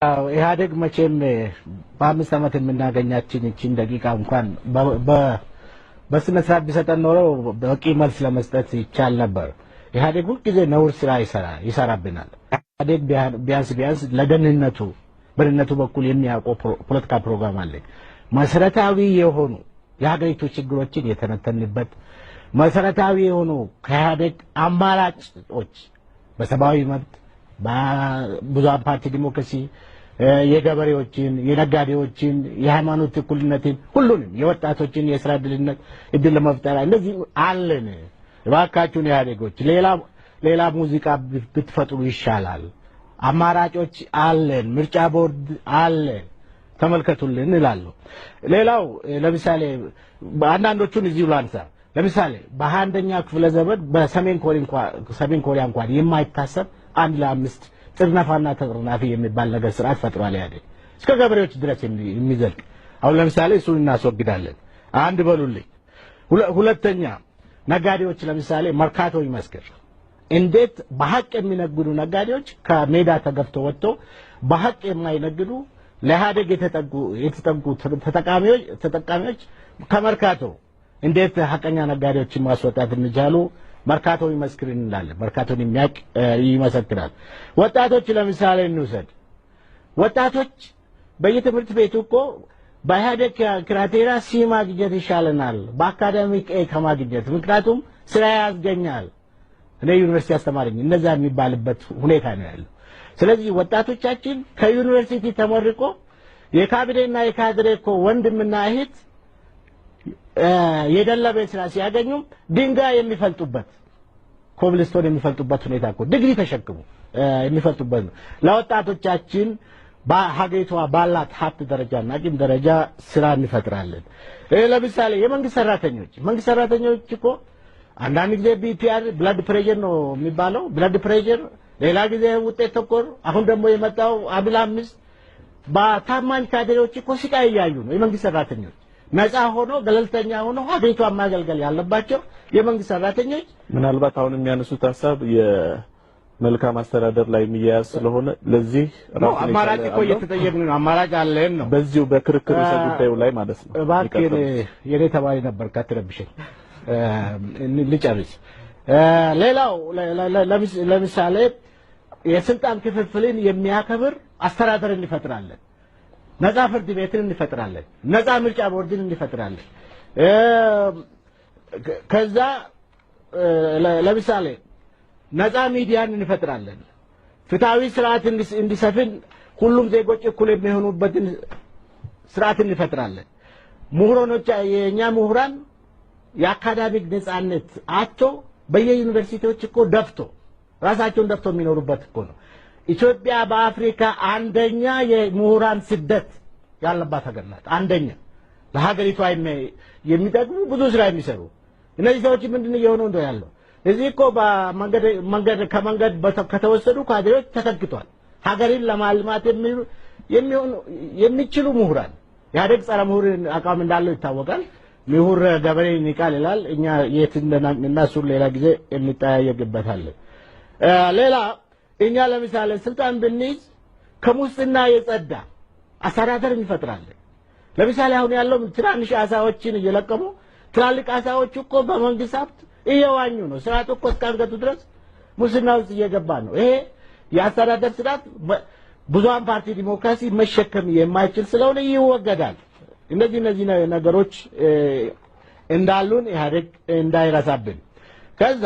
ኢህአዴግ መቼም በአምስት ዓመት የምናገኛችን እቺን ደቂቃ እንኳን በስነ ስርዓት ቢሰጠን ኖሮ በቂ መልስ ለመስጠት ይቻል ነበር። ኢህአዴግ ሁልጊዜ ነውር ስራ ይሰራብናል። ኢህአዴግ ቢያንስ በደህንነቱ በኩል የሚያውቀው ፖለቲካ ፕሮግራም አለ። መሰረታዊ የሆኑ የሀገሪቱ ችግሮችን የተነተንበት መሰረታዊ የሆኑ ከኢህአዴግ አማራጮች በሰብአዊ መብት በብዙሃን ፓርቲ ዲሞክራሲ የገበሬዎችን የነጋዴዎችን የሃይማኖት እኩልነትን ሁሉንም የወጣቶችን የሥራ እድል ለመፍጠር እንደዚህ አለን። እባካችሁን ኢህአዴጎች ሌላ ሙዚቃ ብትፈጥሩ ይሻላል። አማራጮች አለን። ምርጫ ቦርድ አለ። ተመልከቱልን እላለሁ። ሌላው ለምሳሌ አንዳንዶቹን እዚሁ ላንሳ። ለምሳሌ በ21ኛ ክፍለ ዘመን በሰሜን ኮሪያ እንኳን የማይታሰብ 1 ለ5 ጥርነፋና ተጥርናፊ የሚባል ነገር ስርዓት ፈጥሯል። ኢህአዴግ እስከ ገበሬዎች ድረስ የሚዘልቅ አሁን ለምሳሌ እሱን እናስወግዳለን። አንድ በሉልኝ። ሁለተኛ ነጋዴዎች ለምሳሌ መርካቶ ይመስክር እንዴት በሐቅ የሚነግዱ ነጋዴዎች ከሜዳ ተገፍተው ወጥተው በሐቅ የማይነግዱ ለኢህአዴግ የተጠጉ ተጠቃሚዎች ከመርካቶ እንዴት ሐቀኛ ነጋዴዎችን ማስወጣት እንቻሉ? መርካቶ ይመስክር እንላለን። መርካቶን የሚያቅ ይመሰክራል። ወጣቶች ለምሳሌ እንውሰድ። ወጣቶች በየትምህርት ቤቱ እኮ በኢህአዴግ ክራቴሪያ ሲ ማግኘት ይሻለናል በአካዳሚክ ኤ ከማግኘት፣ ምክንያቱም ስራ ያስገኛል። እኔ ዩኒቨርሲቲ አስተማሪኝ እንደዛ የሚባልበት ሁኔታ ነው ያለው። ስለዚህ ወጣቶቻችን ከዩኒቨርሲቲ ተመርቆ የካቢኔና የካድሬ እኮ ወንድምና እህት የደለበ ስራ ሲያገኙም ድንጋይ የሚፈልጡበት ኮብልስቶን የሚፈልጡበት ሁኔታ እኮ ዲግሪ ተሸክሙ የሚፈልጡበት ነው። ለወጣቶቻችን በሀገሪቷ ባላት ሀብት ደረጃና አቅም ደረጃ ስራ እንፈጥራለን። ለምሳሌ መንግስት ሰራተኞች እኮ አንዳንድ ጊዜ ቢፒአር ብለድ ፕሬሸር ነው የሚባለው፣ ብለድ ፕሬሸር፣ ሌላ ጊዜ ውጤት ተኮር፣ አሁን ደግሞ የመጣው አብል 5 በታማኝ ካድሬዎች እኮ ስቃይ እያዩ ነው። የመንግስት ሰራተኞች ነፃ ሆኖ ገለልተኛ ሆኖ ሀገሪቷን ማገልገል ያለባቸው የመንግስት ሰራተኞች ምናልባት አሁን የሚያነሱት ሀሳብ የመልካም አስተዳደር ላይ የሚያያዝ ስለሆነ ለዚህ አማራጭ እኮ እየተጠየቅን ነው። አማራጭ አለን ነው በዚሁ በክርክር ጉዳዩ ላይ ማለት ነው። እባክህ የኔ ተማሪ ነበር ካትረብሽኝ ልጨርስ። ሌላው ለምሳሌ የስልጣን ክፍፍልን የሚያከብር አስተዳደር እንፈጥራለን። ነፃ ፍርድ ቤትን እንፈጥራለን። ነፃ ምርጫ ቦርድን እንፈጥራለን። ከዛ ለምሳሌ ነፃ ሚዲያን እንፈጥራለን። ፍትሃዊ ስርዓት እንዲሰፍን ሁሉም ዜጎች እኩል የሚሆኑበትን ስርዓት እንፈጥራለን። የኛ ምሁራን የአካዳሚክ ነፃነት አጥቶ በየዩኒቨርሲቲዎች እኮ ራሳቸውን ደፍቶ የሚኖሩበት እኮ ነው። ኢትዮጵያ በአፍሪካ አንደኛ የምሁራን ስደት ያለባት ሀገር ናት። አንደኛ ለሀገሪቷ የሚጠቅሙ ብዙ ስራ የሚሰሩ እነዚህ ሰዎች ምንድነው እየሆኑ እንደው ያለው? እዚህ እኮ ከመንገድ ከተወሰዱ ካድሬዎች ተተክቷል። ሀገርን ለማልማት የሚችሉ ምሁራን ኢህአዴግ ጸረ ምሁር አቋም እንዳለው ይታወቃል። ምሁር ገበሬ ይንቃል ይላል። እኛ የት እንደናሱር ሌላ ጊዜ እንጠያየቅበታለን። ሌላ እኛ ለምሳሌ ስልጣን ብንይዝ ከሙስና የጸዳ አስተዳደር እንፈጥራለን። ለምሳሌ አሁን ያለው ትናንሽ አሳዎችን እየለቀሙ ትላልቅ አሳዎች እኮ በመንግስት ሀብት እየዋኙ ነው። ስርዓቱ እኮ እስከ አንገቱ ድረስ ሙስና ውስጥ እየገባ ነው። ይሄ የአስተዳደር ስርዓት ብዙሃን ፓርቲ ዲሞክራሲ መሸከም የማይችል ስለሆነ ይወገዳል። እነዚህ ነገሮች እንዳሉን ኢህአዴግ እንዳይረሳብን። ከዛ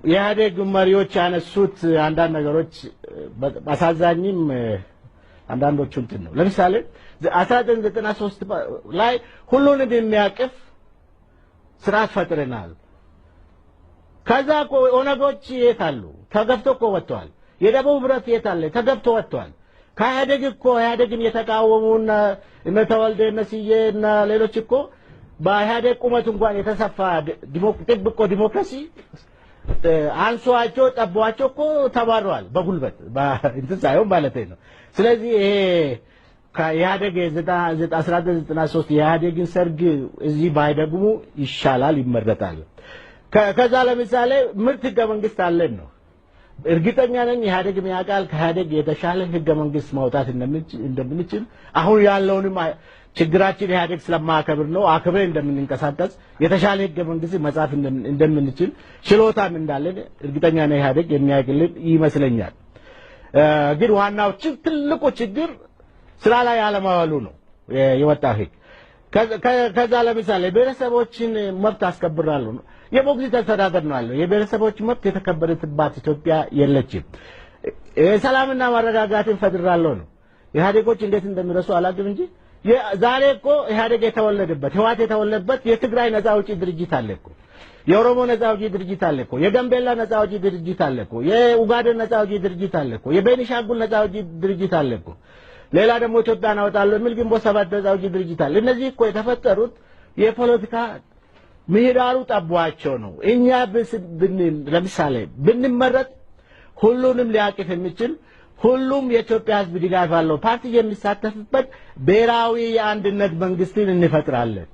የኢህአዴግ መሪዎች ያነሱት አንዳንድ ነገሮች አሳዛኝም አንዳንዶቹ እንትን ነው። ለምሳሌ 1993 ላይ ሁሉንም የሚያቅፍ ስርዓት ፈጥረናል። ከዛ እኮ ኦነጎች የት አሉ? ተገፍተው እኮ ወጥተዋል። የደቡብ ህብረት የት አለ? ተገፍቶ ወጥተዋል። ከኢህአዴግ እኮ ኢህአዴግን የተቃወሙና እነ ተወልደ እነ ስዬ እና ሌሎች እኮ በኢህአዴግ ቁመት እንኳን የተሰፋ ጥብቅ ዲሞክራሲ አንሷቸው ጠቧቸው እኮ ተባረዋል በጉልበት እንትን ሳይሆን ማለት ነው። ስለዚህ ይሄ ከኢህአዴግ 1993 የኢህአዴግን ሰርግ እዚህ ባይደግሙ ይሻላል፣ ይመረጣል። ከዛ ለምሳሌ ምርት ህገ መንግስት አለን ነው እርግጠኛ ነኝ ኢህአዴግም ያውቃል ከኢህአዴግ የተሻለ ህገ መንግስት ማውጣት እንደምንችል አሁን ያለውንም ችግራችን ኢህአዴግ ስለማያከብር ነው አክብረን እንደምንንቀሳቀስ የተሻለ ህገ መንግስት መጻፍ እንደምንችል ችሎታም እንዳለን እርግጠኛ ነኝ ኢህአዴግ የሚያውቅልን ይመስለኛል። ግን ዋናው ትልቁ ችግር ስራ ላይ ያለማዋሉ ነው የወጣው ህግ። ከዛ ለምሳሌ ብሔረሰቦችን መብት አስከብራለሁ ነው የሞግዚት አስተዳደር ነው ያለው። የብሔረሰቦች መብት የተከበረባት ኢትዮጵያ የለችም። ሰላምና ማረጋጋትን ፈጥራለሁ ነው። ኢህአዴጎች እንዴት እንደሚረሱ አላውቅም እንጂ ዛሬ እኮ ኢህአዴግ የተወለደበት ህወሓት የተወለደበት የትግራይ ነፃ አውጪ ድርጅት አለ እኮ፣ የኦሮሞ ነፃ አውጪ ድርጅት አለ እኮ፣ የጋምቤላ ነፃ አውጪ ድርጅት አለ እኮ፣ የኡጋዴን ነፃ አውጪ ድርጅት አለ እኮ፣ የቤኒሻንጉል ነፃ አውጪ ድርጅት አለ እኮ፣ ሌላ ደግሞ ኢትዮጵያን አወጣለሁ የሚል ግንቦት ሰባት ነፃ አውጪ ድርጅት አለ። እነዚህ እኮ የተፈጠሩት የፖለቲካ ምህዳሩ ጠቧቸው ነው። እኛ ለምሳሌ ብንመረጥ ሁሉንም ሊያቅፍ የሚችል ሁሉም የኢትዮጵያ ህዝብ ድጋፍ ያለው ፓርቲ የሚሳተፍበት ብሔራዊ የአንድነት መንግስትን እንፈጥራለን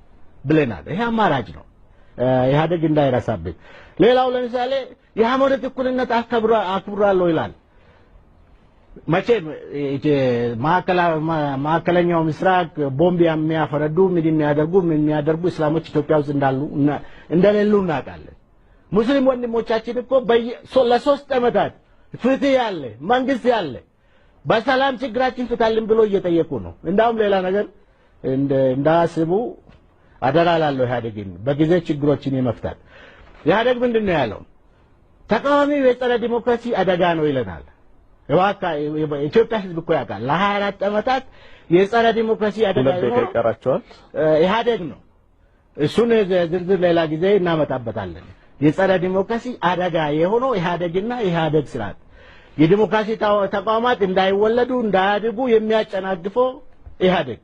ብለናል። ይሄ አማራጭ ነው ኢህአዴግ እንዳይረሳብን። ሌላው ለምሳሌ የሃይማኖት እኩልነት አክብራለሁ ይላል። መቼም ማዕከለኛው ምስራቅ ቦምብ የሚያፈረዱ ምን የሚያደርጉ እስላሞች ኢትዮጵያ ውስጥ እንደሌሉ እናውቃለን። ሙስሊም ወንድሞቻችን እኮ ለሶስት ዓመታት ፍትህ ያለ መንግስት ያለ በሰላም ችግራችን ፍታልን ብሎ እየጠየቁ ነው። እንዳውም ሌላ ነገር እንዳያስቡ አደራ ላለው ኢህአዴግን በጊዜ ችግሮችን የመፍታት ኢህአዴግ ምንድነው ያለው? ተቃዋሚው የጸረ ዲሞክራሲ አደጋ ነው ይለናል። ኢትዮጵያ ህዝብ እኮ ያውቃል ለ24 ዓመታት የጸረ ዲሞክራሲ አደጋ ነው ኢህአዴግ ነው። እሱን ዝርዝር ሌላ ጊዜ እናመጣበታለን። የጸረ ዲሞክራሲ አደጋ የሆነው ኢህአዴግና ኢህአዴግ ስርዓት የዲሞክራሲ ተቋማት እንዳይወለዱ እንዳያድጉ የሚያጨናግፈው ኢህአዴግ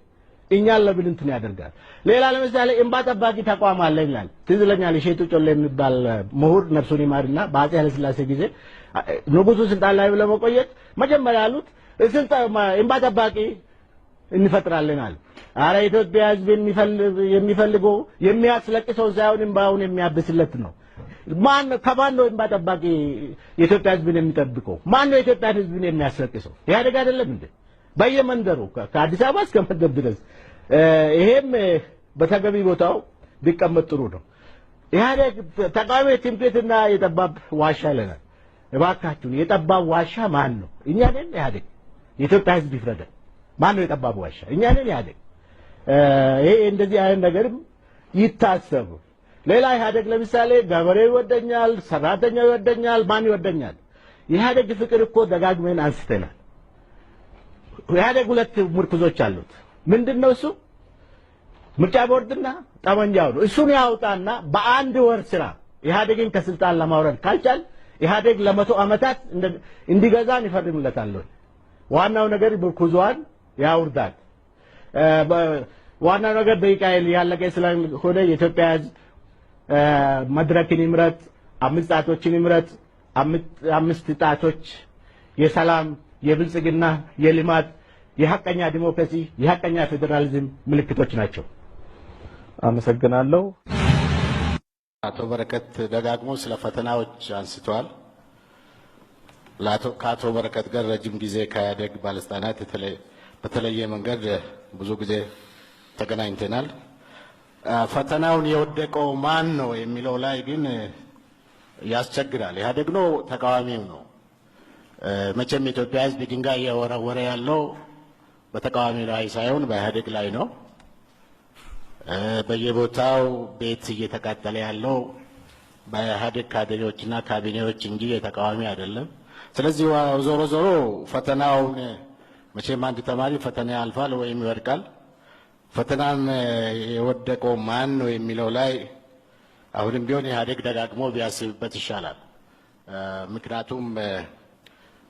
እኛን ለምን እንትን ያደርጋል? ሌላ ለምሳሌ እንባ ጠባቂ ተቋም አለ ይላል። ትዝ ይለኛል እሸቱ ጮሌ የሚባል ምሁር ነፍሱን ይማርና በአፄ ኃይለ ሥላሴ ጊዜ ንጉሱ ስልጣን ላይ ለመቆየት መጀመሪያ ያሉት እንባ ጠባቂ እንፈጥራለን አሉ። አረ ኢትዮጵያ ህዝብ የሚፈልገው የሚያስለቅሰው ሳይሆን እንባውን የሚያብስለት ነው። ከማን ነው እንባ ጠባቂ የኢትዮጵያ ህዝብን የሚጠብቀው? ማን ነው የኢትዮጵያ ህዝብን የሚያስለቅሰው? ኢህአዴግ አይደለም እንዴ? በየመንደሩ ከአዲስ አበባ እስከ መንደር ድረስ ይሄም በተገቢ ቦታው ቢቀመጥ ጥሩ ነው። ኢህአዴግ ተቃዋሚ ትምክህትና የጠባብ ዋሻ ይለናል። እባካችሁን የጠባብ ዋሻ ማን ነው? እኛ ነን ኢህአዴግ። የኢትዮጵያ ህዝብ ይፍረዳል። ማን ነው የጠባብ ዋሻ? እኛ ነን ኢህአዴግ። ይሄ እንደዚህ አይነት ነገርም ይታሰብ። ሌላ ኢህአዴግ ለምሳሌ ገበሬው ይወደኛል፣ ሰራተኛው ይወደኛል፣ ማን ይወደኛል? ኢህአዴግ ፍቅር እኮ ደጋግመን አንስተናል። ኢህአዴግ ሁለት ምርኩዞች አሉት። ምንድነው እሱ? ምርጫ ቦርድና ጠመንጃው ነው። እሱን ያውጣና በአንድ ወር ስራ ኢህአዴግን ከስልጣን ለማውረድ ካልቻል ኢህአዴግ ለ100 ዓመታት እንዲገዛን ይፈርምለታል። ዋናው ነገር ምርኩዟን ያውርዳል። ዋናው ነገር በይቃየል ያለቀ ስለሆነ የኢትዮጵያ ህዝብ መድረክን ይምረጥ፣ 5 ጣቶችን ይምረጥ። 5 ጣቶች የሰላም የብልጽግና የልማት የሐቀኛ ዲሞክራሲ የሐቀኛ ፌደራሊዝም ምልክቶች ናቸው። አመሰግናለሁ። አቶ በረከት ደጋግሞ ስለ ፈተናዎች አንስተዋል። ከአቶ በረከት ጋር ረጅም ጊዜ ከኢህአዴግ ባለስልጣናት በተለየ መንገድ ብዙ ጊዜ ተገናኝተናል። ፈተናውን የወደቀው ማን ነው የሚለው ላይ ግን ያስቸግራል። ኢህአዴግ ነው ተቃዋሚው ነው? መቼም የኢትዮጵያ ህዝብ ድንጋይ እየወረወረ ያለው በተቃዋሚ ላይ ሳይሆን በኢህአዴግ ላይ ነው። በየቦታው ቤት እየተቃጠለ ያለው በኢህአዴግ ካድሬዎችና ካቢኔዎች እንጂ የተቃዋሚ አይደለም። ስለዚህ ዞሮ ዞሮ ፈተናውን መቼም አንድ ተማሪ ፈተና ያልፋል ወይም ይወድቃል። ፈተናን የወደቀው ማን ነው የሚለው ላይ አሁንም ቢሆን ኢህአዴግ ደጋግሞ ቢያስብበት ይሻላል። ምክንያቱም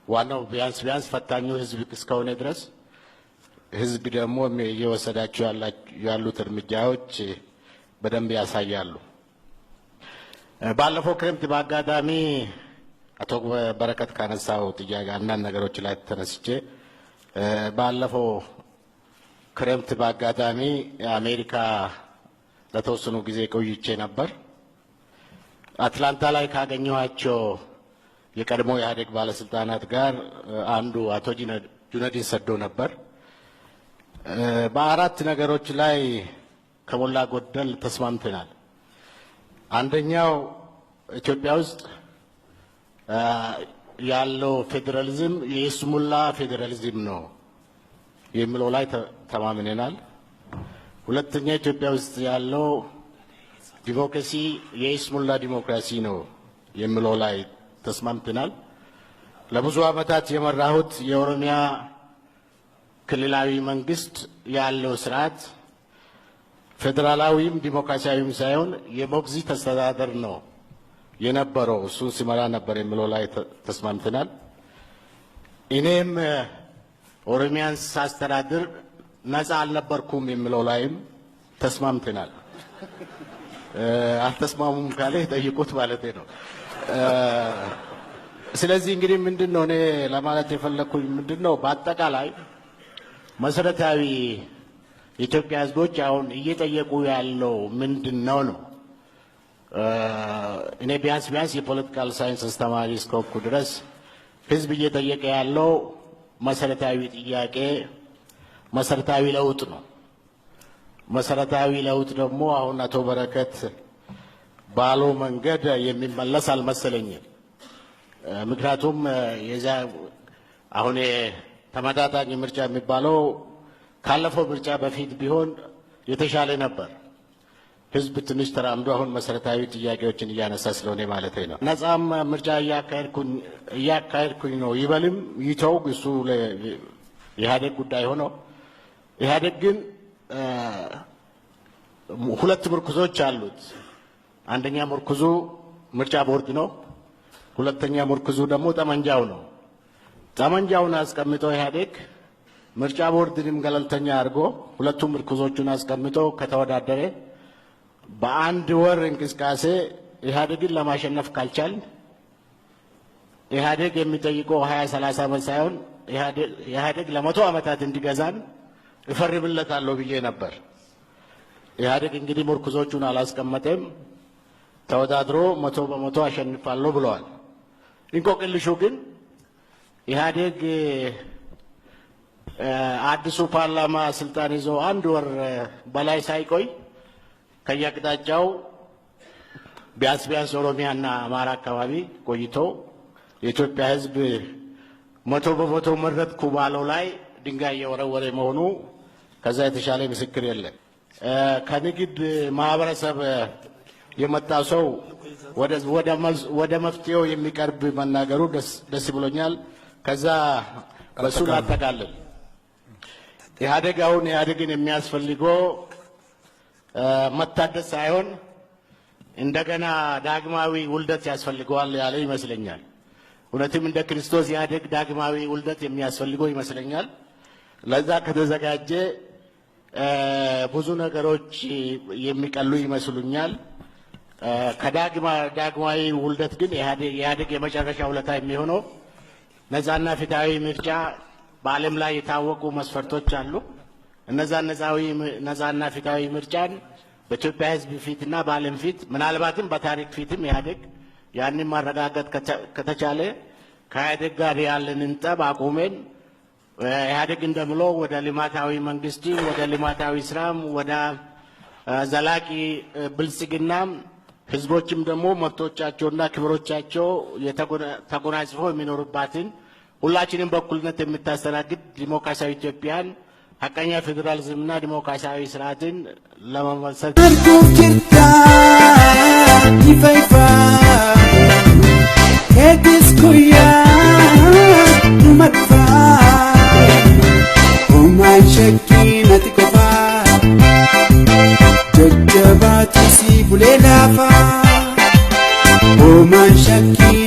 ዋናው ቢያንስ ፈታኙ ህዝብ እስከሆነ ድረስ ህዝብ ደግሞ እየወሰዳቸው ያሉት እርምጃዎች በደንብ ያሳያሉ። ባለፈው ክረምት በአጋጣሚ አቶ በረከት ካነሳው ጥያቄ አንዳንድ ነገሮች ላይ ተነስቼ ባለፈው ክረምት በአጋጣሚ አሜሪካ ለተወሰኑ ጊዜ ቆይቼ ነበር። አትላንታ ላይ ካገኘኋቸው የቀድሞ የኢህአዴግ ባለስልጣናት ጋር አንዱ አቶ ጁነዲን ሰዶ ነበር። በአራት ነገሮች ላይ ከሞላ ጎደል ተስማምተናል። አንደኛው ኢትዮጵያ ውስጥ ያለው ፌዴራሊዝም የይስሙላ ፌዴራሊዝም ነው የሚለው ላይ ተማምነናል። ሁለተኛ ኢትዮጵያ ውስጥ ያለው ዲሞክራሲ የይስሙላ ዲሞክራሲ ነው የሚለው ላይ ተስማምተናል። ለብዙ ዓመታት የመራሁት የኦሮሚያ ክልላዊ መንግስት ያለው ስርዓት ፌዴራላዊም ዲሞክራሲያዊም ሳይሆን የሞግዚት አስተዳደር ነው የነበረው፣ እሱ ሲመራ ነበር የሚለው ላይ ተስማምተናል። እኔም ኦሮሚያን ሳስተዳድር ነፃ አልነበርኩም የሚለው ላይም ተስማምተናል። አልተስማሙም ካለ ጠይቁት ማለት ነው። ስለዚህ እንግዲህ ምንድነው እኔ ለማለት የፈለኩኝ ምንድነው በአጠቃላይ መሰረታዊ የኢትዮጵያ ህዝቦች አሁን እየጠየቁ ያለው ምንድነው ነው። እኔ ቢያንስ የፖለቲካል ሳይንስ አስተማሪ እስከሆንኩ ድረስ ህዝብ እየጠየቀ ያለው መሰረታዊ ጥያቄ መሰረታዊ ለውጥ ነው። መሰረታዊ ለውጥ ደግሞ አሁን አቶ በረከት ባለው መንገድ የሚመለስ አልመሰለኝም። ምክንያቱም የዛ አሁን ተመጣጣኝ ምርጫ የሚባለው ካለፈው ምርጫ በፊት ቢሆን የተሻለ ነበር። ህዝብ ትንሽ ተራምዶ አሁን መሰረታዊ ጥያቄዎችን እያነሳ ስለሆነ ማለት ነው። ነፃም ምርጫ እያካሄድኩኝ ነው ይበልም ይተው እሱ የኢህአዴግ ጉዳይ ሆኖ ኢህአዴግ ግን ሁለት ምርኩዞች አሉት። አንደኛ ምርኩዙ ምርጫ ቦርድ ነው። ሁለተኛ ምርኩዙ ደግሞ ጠመንጃው ነው። ጠመንጃውን አስቀምጦ ኢህአዴግ ምርጫ ቦርድንም ገለልተኛ አድርጎ ሁለቱም ምርኩዞቹን አስቀምጦ ከተወዳደረ በአንድ ወር እንቅስቃሴ ኢህአዴግን ለማሸነፍ ካልቻል ኢህአዴግ የሚጠይቀው 20-30 ዓመት ሳይሆን ኢህአዴግ ለ100 ዓመታት እንዲገዛን እፈርምለታለሁ ብዬ ነበር። ኢህአዴግ እንግዲህ ምርኩዞቹን አላስቀመጠም። ተወዳድሮ 100% አሸንፋለሁ ብለዋል። እንቆቅልሹ ግን ኢህአዴግ አዲሱ ፓርላማ ስልጣን ይዞ አንድ ወር በላይ ሳይቆይ ከየአቅጣጫው ቢያንስ ኦሮሚያና አማራ አካባቢ ቆይቶ የኢትዮጵያ ህዝብ 100% መረጥኩ ባለው ላይ ድንጋይ የወረወረ መሆኑ ከዛ የተሻለ ምስክር የለም። ከንግድ ማህበረሰብ የመጣ ሰው ወደ መፍትሄው የሚቀርብ መናገሩ ደስ ብሎኛል። ከዛ በሱ ላጠቃልል። ኢህአዴግ አሁን ኢህአዴግን የሚያስፈልገው መታደስ ሳይሆን እንደገና ዳግማዊ ውልደት ያስፈልገዋል ያለ ይመስለኛል። እውነትም እንደ ክርስቶስ ኢህአዴግ ዳግማዊ ውልደት የሚያስፈልገው ይመስለኛል። ለዛ ከተዘጋጀ ብዙ ነገሮች የሚቀሉ ይመስሉኛል። ከዳግማዊ ውልደት ግን ኢህአዴግ የመጨረሻ ውለታ የሚሆነው ነፃና ፍትሃዊ ምርጫ በዓለም ላይ የታወቁ መስፈርቶች አሉ። እነዛ ነፃና ፍትሃዊ ምርጫን በኢትዮጵያ ህዝብ ፊትና በዓለም ፊት ምናልባትም በታሪክ ፊትም ኢህአዴግ ያንን ማረጋገጥ ከተቻለ ከኢህአዴግ ጋር ያለንን ጠብ አቁመን ኢህአዴግ እንደምለው ወደ ልማታዊ መንግስት፣ ወደ ልማታዊ ስራም፣ ወደ ዘላቂ ብልጽግናም ህዝቦችም ደግሞ መብቶቻቸውና ክብሮቻቸው ተጎናጽፈው የሚኖሩባትን ሁላችንም በእኩልነት የምታስተናግድ ዲሞክራሲያዊ ኢትዮጵያን ሐቀኛ ፌዴራሊዝምና ዲሞክራሲያዊ ስርዓትን ለመመስረት Jajjabatu si bulee lafa, oomaan shakkii